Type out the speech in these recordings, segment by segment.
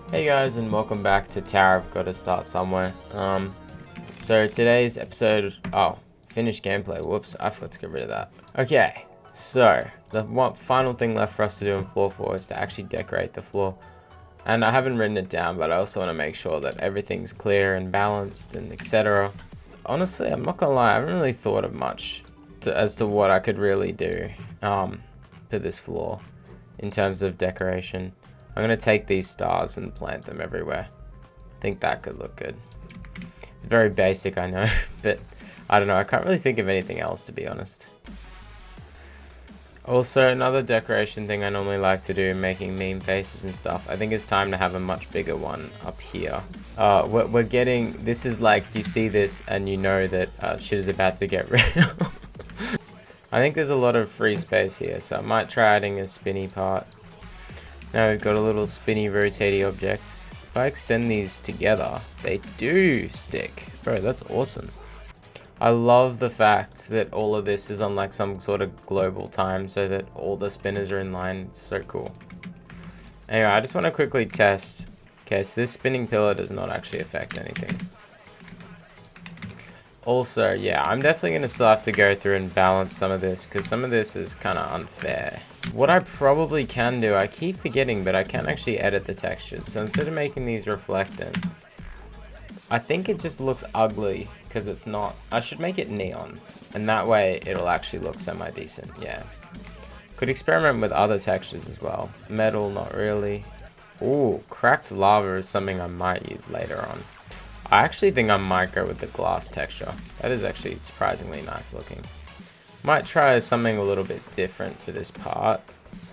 Hey guys, and welcome back to Tower. I've got to start somewhere. So today's episode, finished gameplay. Whoops, I forgot to get rid of that. Okay, so the one final thing left for us to do in floor 4 is to actually decorate the floor. And I haven't written it down, but I also want to make sure that everything's clear and balanced and etc. Honestly, I'm not gonna lie, I haven't really thought of much as to what I could really do for this floor in terms of decoration. I'm going to take these stars and plant them everywhere. I think that could look good. It's very basic, I know, but I don't know. I can't really think of anything else, to be honest. Also, another decoration thing I normally like to do, making meme faces and stuff. I think it's time to have a much bigger one up here. We're getting, this is like, you see this and you know that shit is about to get real. I think there's a lot of free space here, so I might try adding a spinny part. Now we've got a little spinny rotating objects. If I extend these together, they do stick. Bro, that's awesome. I love the fact that all of this is on like some sort of global time so that all the spinners are in line. It's so cool. Anyway, I just want to quickly test. Okay, so this spinning pillar does not actually affect anything. Also, yeah, I'm definitely going to still have to go through and balance some of this because some of this is kind of unfair. What I probably can do, I keep forgetting, but I can actually edit the textures. So instead of making these reflectant, I think it just looks ugly because it's not. I should make it neon, and that way it'll actually look semi-decent, yeah. Could experiment with other textures as well. Metal, not really. Ooh, cracked lava is something I might use later on. I actually think I might go with the glass texture. That is actually surprisingly nice looking. Might try something a little bit different for this part.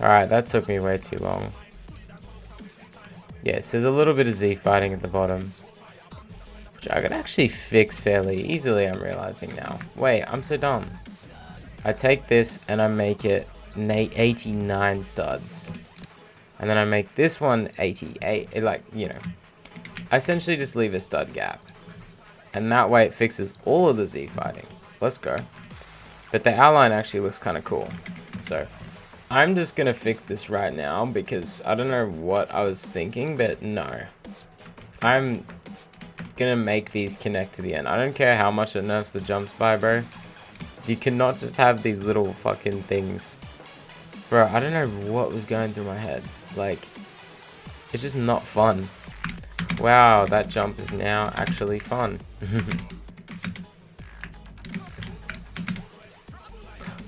Alright, that took me way too long. Yes, there's a little bit of Z fighting at the bottom, which I could actually fix fairly easily, I'm realizing now. Wait, I'm so dumb. I take this and I make it 89 studs. And then I make this one 88, like, you know. I essentially just leave a stud gap. And that way it fixes all of the Z fighting. Let's go. But the outline actually looks kind of cool. So I'm just going to fix this right now because I don't know what I was thinking, but no. I'm going to make these connect to the end. I don't care how much it nerfs the jumps by, bro. You cannot just have these little fucking things. Bro, I don't know what was going through my head. Like, it's just not fun. Wow, that jump is now actually fun.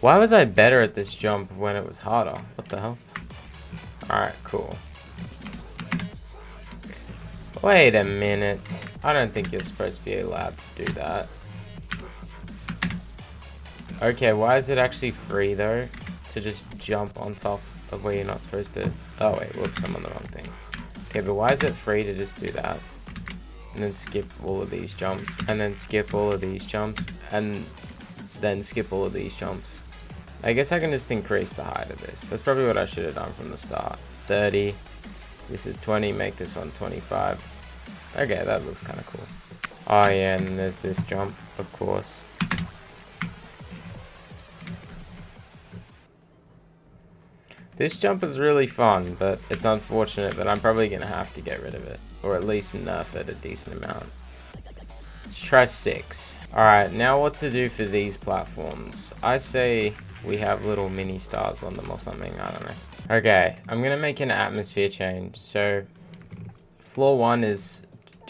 Why was I better at this jump when it was harder? What the hell? Alright, cool. Wait a minute. I don't think you're supposed to be allowed to do that. Okay, why is it actually free though? To just jump on top of where you're not supposed to... Oh wait, whoops, I'm on the wrong thing. Okay, but why is it free to just do that? And then skip all of these jumps. And then skip all of these jumps. And then skip all of these jumps. I guess I can just increase the height of this. That's probably what I should have done from the start. 30. This is 20. Make this one 25. Okay, that looks kind of cool. Oh yeah, and there's this jump, of course. This jump is really fun, but it's unfortunate that I'm probably going to have to get rid of it. Or at least nerf it a decent amount. Let's try 6. Alright, now what to do for these platforms? I say we have little mini stars on them or something, I don't know. Okay, I'm going to make an atmosphere change. So, floor 1 has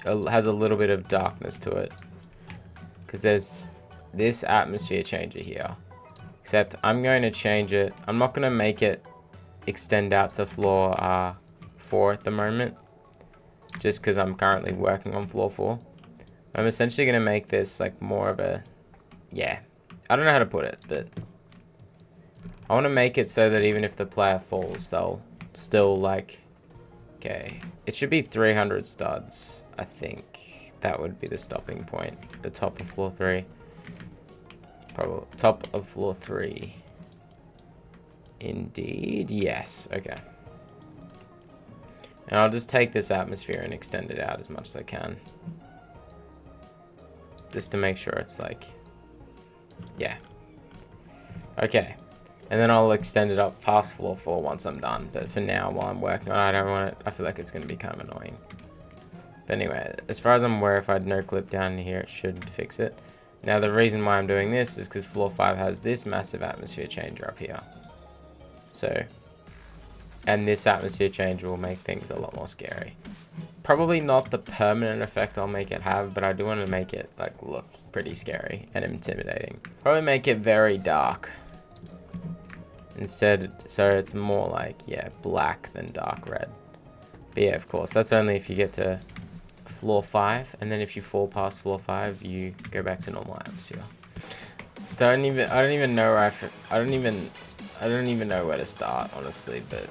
a little bit of darkness to it. Because there's this atmosphere changer here. Except I'm going to change it. I'm not going to make it extend out to floor 4 at the moment. Just because I'm currently working on floor 4. I'm essentially going to make this like more of a... Yeah. I don't know how to put it, but... I want to make it so that even if the player falls, they'll still like... Okay. It should be 300 studs, I think. That would be the stopping point. The top of floor 3. Probably top of floor 3. Indeed. Yes. Okay. And I'll just take this atmosphere and extend it out as much as I can. Just to make sure it's like... Yeah. Okay. And then I'll extend it up past floor 4 once I'm done. But for now, while I'm working on it, I don't want it. I feel like it's going to be kind of annoying. But anyway, as far as I'm aware, if I had no clip down here, it should fix it. Now, the reason why I'm doing this is because floor 5 has this massive atmosphere changer up here. So, and this atmosphere change will make things a lot more scary. Probably not the permanent effect I'll make it have, but I do want to make it like look pretty scary and intimidating. Probably make it very dark. Instead, so it's more like, yeah, black than dark red. But yeah, of course, that's only if you get to floor 5, and then if you fall past floor 5, you go back to normal atmosphere. I don't even know where I don't even know where to start, honestly, but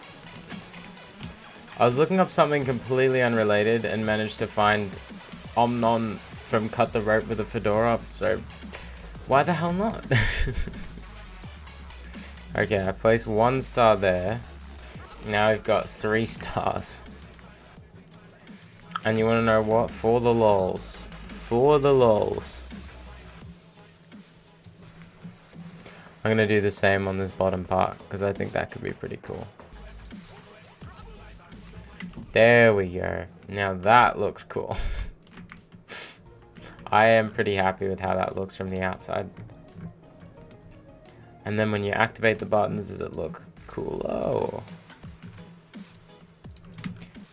I was looking up something completely unrelated and managed to find Omnon from Cut the Rope with a Fedora, so why the hell not? Okay, I placed 1 star there. Now we've got 3 stars. And you want to know what? For the lols. For the lols. I'm going to do the same on this bottom part, because I think that could be pretty cool. There we go. Now that looks cool. I am pretty happy with how that looks from the outside. And then when you activate the buttons, does it look cool? Oh.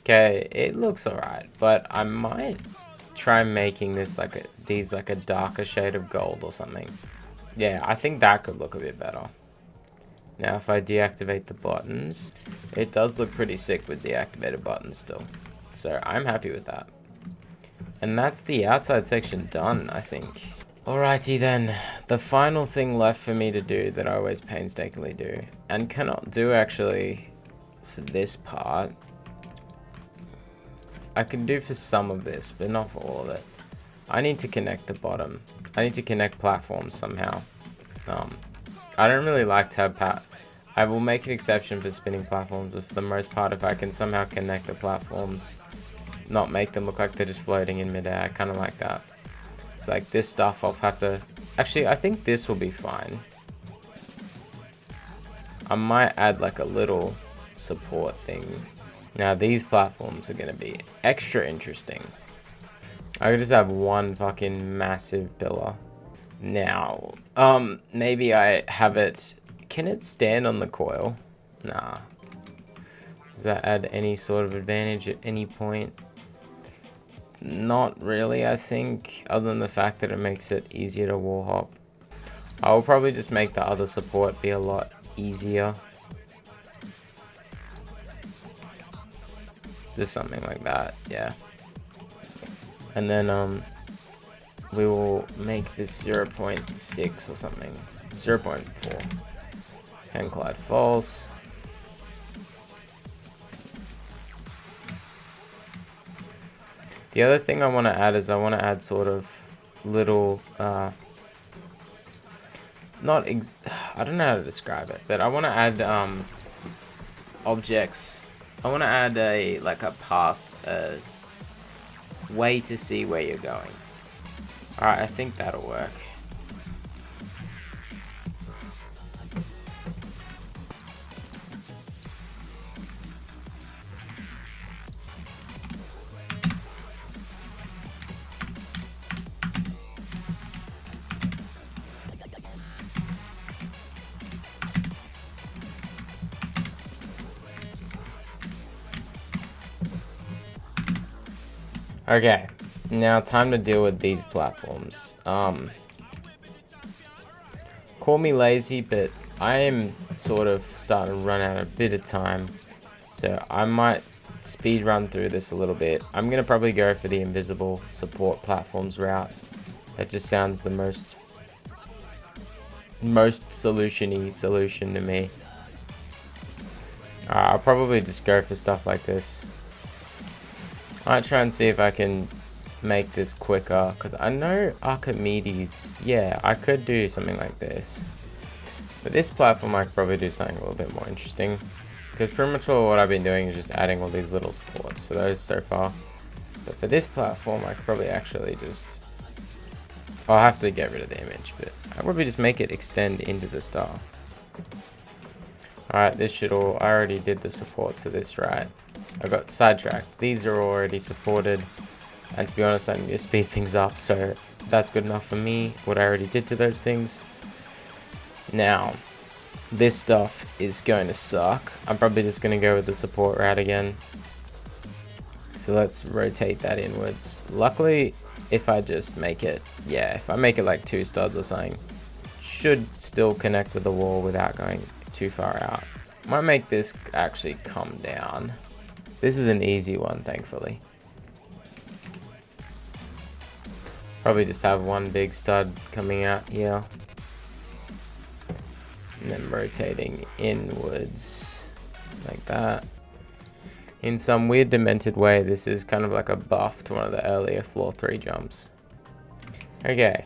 Okay, it looks alright, but I might try making this like a darker shade of gold or something. Yeah, I think that could look a bit better. Now if I deactivate the buttons, it does look pretty sick with deactivated buttons still. So I'm happy with that. And that's the outside section done, I think. Alrighty then, the final thing left for me to do that I always painstakingly do, and cannot do actually for this part. I can do for some of this, but not for all of it. I need to connect the bottom. I need to connect platforms somehow. I don't really like tab pat. I will make an exception for spinning platforms, but for the most part, if I can somehow connect the platforms, not make them look like they're just floating in midair, I kind of like that. It's like this stuff I'll have to... Actually, I think this will be fine. I might add like a little support thing. Now these platforms are going to be extra interesting. I could just have one fucking massive pillar. Now, maybe I have it... Can it stand on the coil? Nah. Does that add any sort of advantage at any point? Not really, I think, other than the fact that it makes it easier to wall hop. I will probably just make the other support be a lot easier. Just something like that, yeah. And then we will make this 0.6 or something. 0.4. Hang glide false. The other thing I want to add is I want to add sort of little, I don't know how to describe it, but I want to add objects. I want to add a path, a way to see where you're going. Alright, I think that'll work. Okay, now time to deal with these platforms. Call me lazy, but I am sort of starting to run out a bit of time. So I might speed run through this a little bit. I'm going to probably go for the invisible support platforms route. That just sounds the most solution-y solution to me. I'll probably just go for stuff like this. I might try and see if I can make this quicker, because I know Archimedes, yeah, I could do something like this. But this platform I could probably do something a little bit more interesting, because pretty much all what I've been doing is just adding all these little supports for those so far. But for this platform I could probably actually just... I'll have to get rid of the image, but I'll probably just make it extend into the star. Alright, this should all... I already did the supports to this, right? I got sidetracked. These are already supported. And to be honest, I need to speed things up, so that's good enough for me. What I already did to those things. Now, this stuff is going to suck. I'm probably just going to go with the support route again. So let's rotate that inwards. Luckily, if I just make it... Yeah, if I make it like 2 studs or something, should still connect with the wall without going too far out. Might make this actually come down. This is an easy one, thankfully. Probably just have one big stud coming out here. And then rotating inwards like that. In some weird demented way, this is kind of like a buff to one of the earlier floor 3 jumps. Okay.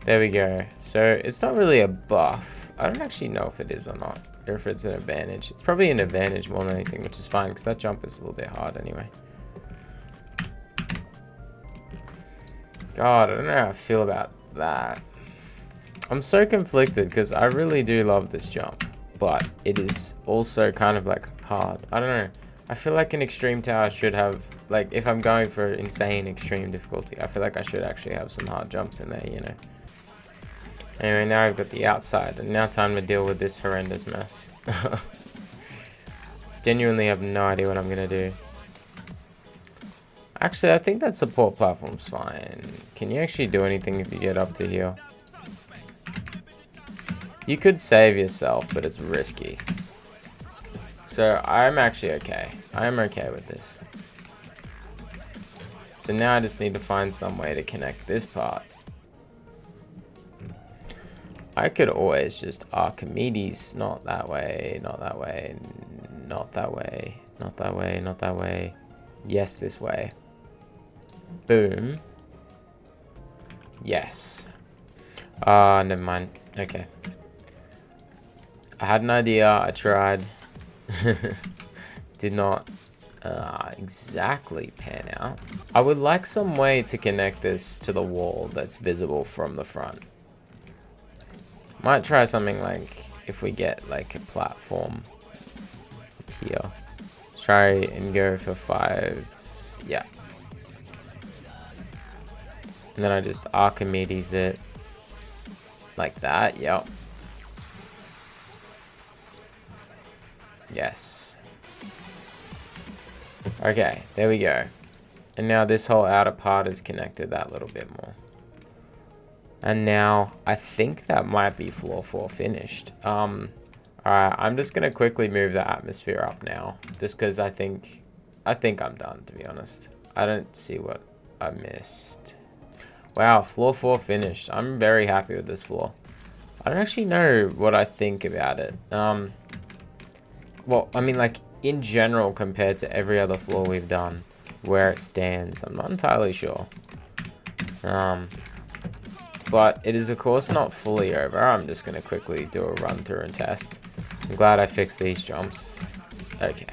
There we go. So it's not really a buff. I don't actually know if it is or not. Or if it's an advantage. It's probably an advantage more than anything, which is fine because that jump is a little bit hard anyway. God, I don't know how I feel about that. I'm so conflicted because I really do love this jump, but it is also kind of like hard. I don't know. I feel like an extreme tower should have, like, if I'm going for insane extreme difficulty, I feel like I should actually have some hard jumps in there, you know. Anyway, now I've got the outside, and now time to deal with this horrendous mess. Genuinely have no idea what I'm gonna do. Actually, I think that support platform's fine. Can you actually do anything if you get up to here? You could save yourself, but it's risky. So I'm actually okay. I'm okay with this. So now I just need to find some way to connect this part. I could always just Archimedes, not that way, not that way, not that way, not that way, not that way. Yes, this way. Boom. Yes. Never mind. Okay. I had an idea. I tried. Did not exactly pan out. I would like some way to connect this to the wall that's visible from the front. Might try something like if we get like a platform up here. Let's try and go for 5. Yeah. And then I just Archimedes it like that. Yep. Yes. Okay, there we go. And now this whole outer part is connected that little bit more. And now I think that might be floor 4 finished. Alright, I'm just gonna quickly move the atmosphere up now. Just because I think I'm done, to be honest. I don't see what I missed. Wow, floor 4 finished. I'm very happy with this floor. I don't actually know what I think about it. Well, I mean, like, in general, compared to every other floor we've done, where it stands, I'm not entirely sure. But it is, of course, not fully over. I'm just going to quickly do a run through and test. I'm glad I fixed these jumps. Okay.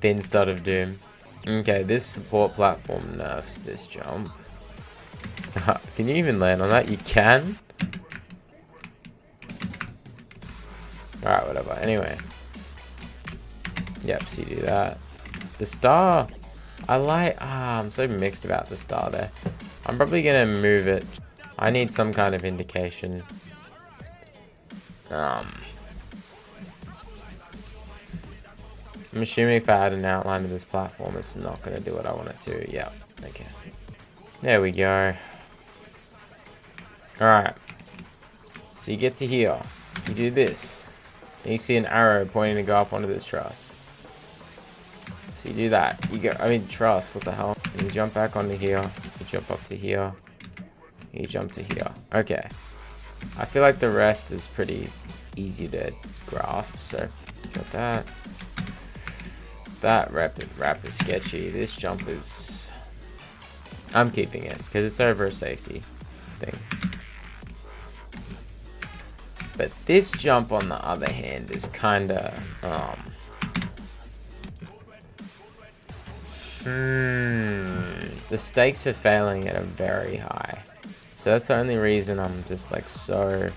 Thin stud of doom. Okay, this support platform nerfs this jump. Can you even land on that? You can? Alright, whatever. Anyway. Yep, so you do that. The star. I like... I'm so mixed about the star there. I'm probably going to move it. I need some kind of indication. I'm assuming if I had an outline of this platform, it's not going to do what I want it to. Yep. Okay. There we go. Alright. So you get to here. You do this. And you see an arrow pointing to go up onto this truss. So you do that. You go, I mean, truss, what the hell? And you jump back onto here. You jump up to here. You jump to here. Okay. I feel like the rest is pretty easy to grasp. So, got that. That wrap is sketchy. This jump is... I'm keeping it, because it's over a safety thing. But this jump, on the other hand, is kind of... the stakes for failing it are very high. So that's the only reason I'm just like so...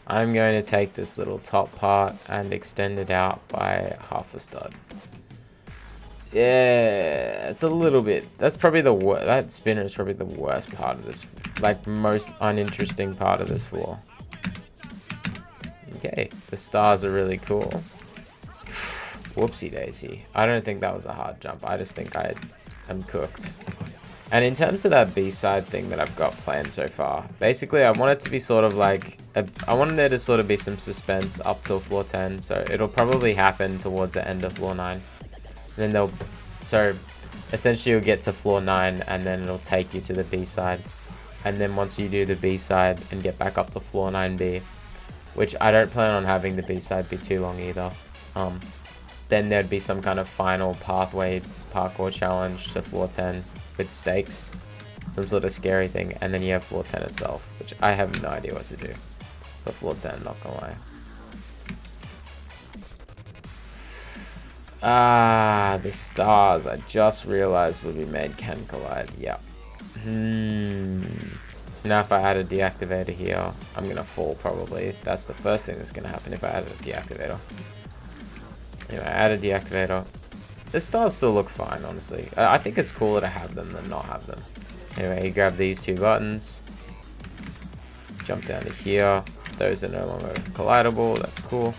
I'm going to take this little top part and extend it out by half a stud. Yeah, it's a little bit. That's probably that spinner is probably the worst part of this, like most uninteresting part of this floor. Okay, the stars are really cool. Whoopsie daisy. I don't think that was a hard jump. I just think I am cooked. And in terms of that B-side thing that I've got planned so far, basically I want it to be sort of like, I wanted there to sort of be some suspense up till floor 10. So it'll probably happen towards the end of floor 9. And then so essentially you'll get to floor 9 and then it'll take you to the B-side. And then once you do the B-side and get back up to floor 9B, which I don't plan on having the B-side be too long either, then there'd be some kind of final pathway parkour challenge to floor 10 with stakes, some sort of scary thing, and then you have floor 10 itself, which I have no idea what to do for floor 10, not gonna lie. Ah, the stars I just realized would be made can collide. Yep. So now if I add a deactivator here, I'm gonna fall probably. That's the first thing that's gonna happen if I add a deactivator. Anyway, I add a deactivator. The stars still look fine, honestly. I think it's cooler to have them than not have them. Anyway, you grab these two buttons. Jump down to here. Those are no longer collidable. That's cool.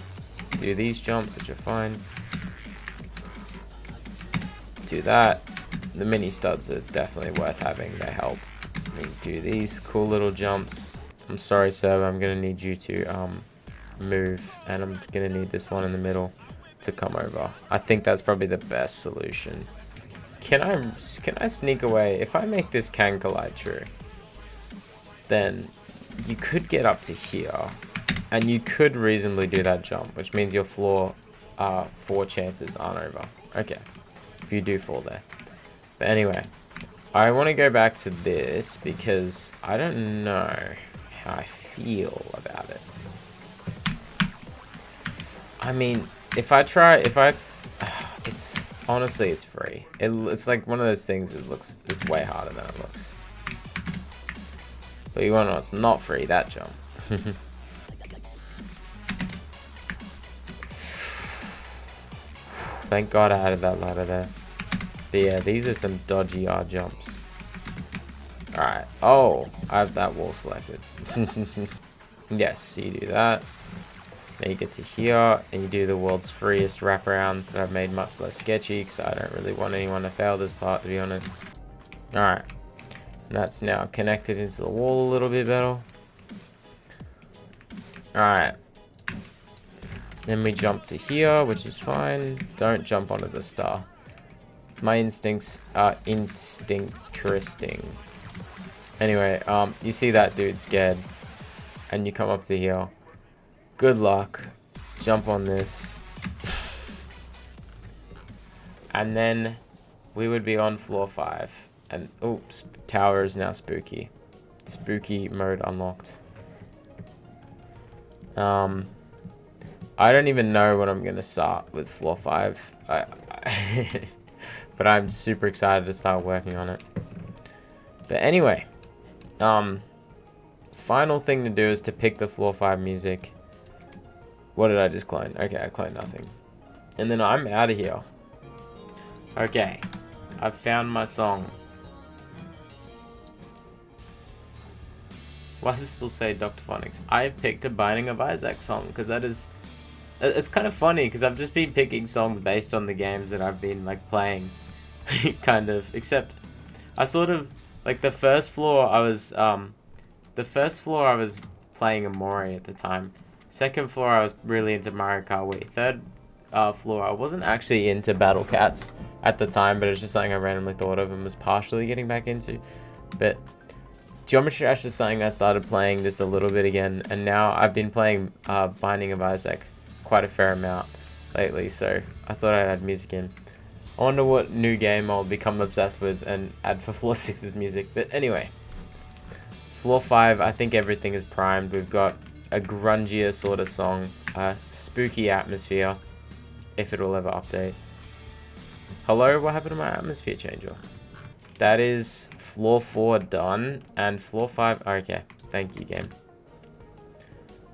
Do these jumps, which are fine. Do that. The mini studs are definitely worth having. They help. You do these cool little jumps. I'm sorry, sir, I'm going to need you to move. And I'm going to need this one in the middle to come over. I think that's probably the best solution. Can I sneak away? If I make this can collide true, then you could get up to here and you could reasonably do that jump, which means your floor 4 chances aren't over. Okay, if you do fall there. But anyway, I want to go back to this because I don't know how I feel about it. I mean, it's honestly, it's free. It's like one of those things that it's way harder than it looks. But you want to know it's not free, that jump. Thank God I added that ladder there. But yeah, these are some dodgy odd jumps. Alright. Oh, I have that wall selected. Yes, you do that. Then you get to here, and you do the world's freest wraparounds that I've made much less sketchy, because I don't really want anyone to fail this part, to be honest. Alright. And that's now connected into the wall a little bit better. Alright. Then we jump to here, which is fine. Don't jump onto the star. My instincts are interesting. Anyway, you see that dude scared, and you come up to here. Good luck. Jump on this. And then we would be on floor 5. And oops, tower is now spooky. Spooky mode unlocked. I don't even know when I'm gonna start with floor 5. But I'm super excited to start working on it. But anyway, final thing to do is to pick the floor 5 music. What did I just clone? Okay, I cloned nothing. And then I'm out of here. Okay, I've found my song. Why does it still say Dr. Phonics? I picked a Binding of Isaac song because that is... It's kind of funny because I've just been picking songs based on the games that I've been like playing. Kind of. Except I sort of... Like the first floor I was playing Amori at the time. Second floor I was really into Mario Kart Wii. Third floor I wasn't actually into Battle Cats at the time, but it's just something I randomly thought of and was partially getting back into. But Geometry Dash is something I started playing just a little bit again, and now I've been playing Binding of Isaac quite a fair amount lately, so I thought I'd add music in. I wonder what new game I'll become obsessed with and add for floor 6's music. But anyway, floor 5, I think everything is primed. We've got a grungier sort of song, spooky atmosphere, if it'll ever update. Hello, what happened to my atmosphere changer? That is floor 4 done, and floor 5, okay, thank you game.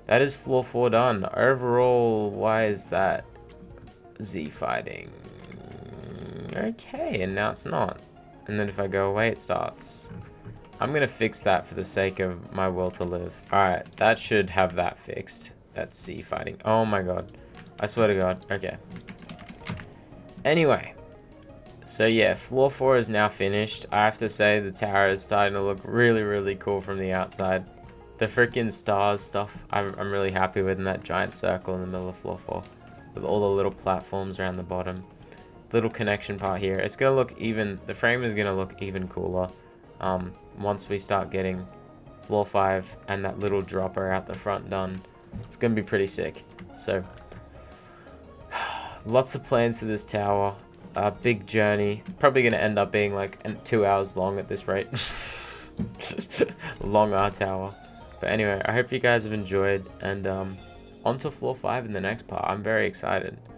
that is floor 4 done. Overall, why is that Z fighting? Okay, and now it's not. And then if I go away, it starts. I'm gonna fix that for the sake of my will to live. Alright, that should have that fixed. That's Z fighting. Oh my god. I swear to god. Okay. Anyway. So yeah, floor 4 is now finished. I have to say the tower is starting to look really, really cool from the outside. The freaking stars stuff, I'm really happy with, in that giant circle in the middle of floor 4. With all the little platforms around the bottom. Little connection part here. It's going to look even, the frame is going to look even cooler. Once we start getting floor 5 and that little dropper out the front done. It's going to be pretty sick. So, lots of plans for this tower. A big journey. Probably going to end up being like 2 hours long at this rate. Long our tower. But anyway, I hope you guys have enjoyed, and on to floor 5 in the next part. I'm very excited.